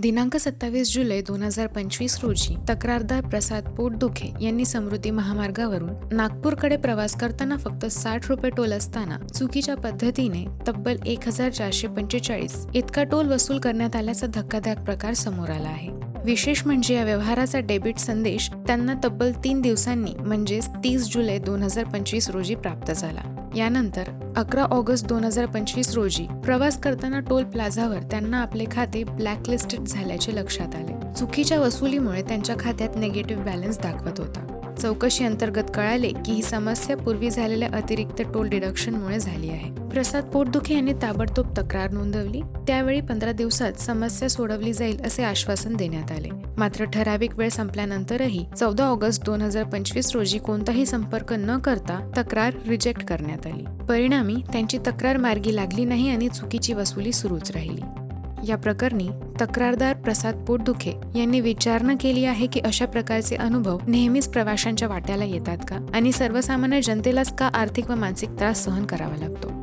दिनांक 27 जुलै 2025 रोजी तक्रारदार प्रसाद पोटदुखे यांनी समृद्धी महामार्गावरून नागपूरकडे प्रवास करताना फक्त 60 रुपये टोल असताना चुकीच्या पद्धतीने तब्बल 1445 इतका टोल वसूल करण्यात आल्याचा धक्कादायक प्रकार समोर आला आहे। विशेष म्हणजे या व्यवहाराचा डेबिट संदेश त्यांना तब्बल 3 दिवसांनी म्हणजेच 30 जुलै 2025 रोजी प्राप्त झाला। यानंतर 11 ऑगस्ट 2025 रोजी प्रवास करताना टोल प्लाझावर त्यांना आपले खाते ब्लॅकलिस्टेड झाल्याचे लक्षात आले। चुकीच्या वसुलीमुळे त्यांच्या खात्यात निगेटिव्ह बॅलन्स दाखवत होता। चौकशी अंतर्गत कळाले की ही समस्या पूर्वी झालेल्या अतिरिक्त टोल डिडक्शनमुळे झाली आहे। प्रसाद पोटदुखे यांनी ताबडतोब तक्रार नोंदवली। त्यावेळी 15 दिवसात समस्या सोडवली जाईल असे आश्वासन देण्यात आले। मात्र ठराविक वेळ संपल्यानंतरही 14 ऑगस्ट 2025 रोजी कोणताही संपर्क न करता तक्रार रिजेक्ट करण्यात आली। परिणामी त्यांची तक्रार मार्गी लागली नाही आणि चुकीची वसुली सुरूच राहिली। या प्रकरणी तक्रारदार प्रसाद पोटदुखे यांनी विचारणा केली आहे की अशा प्रकारचे अनुभव नेहमीच प्रवाशांच्या वाट्याला येतात का आणि सर्वसामान्य जनतेलाच का आर्थिक व मानसिक त्रास सहन करावा लागतो।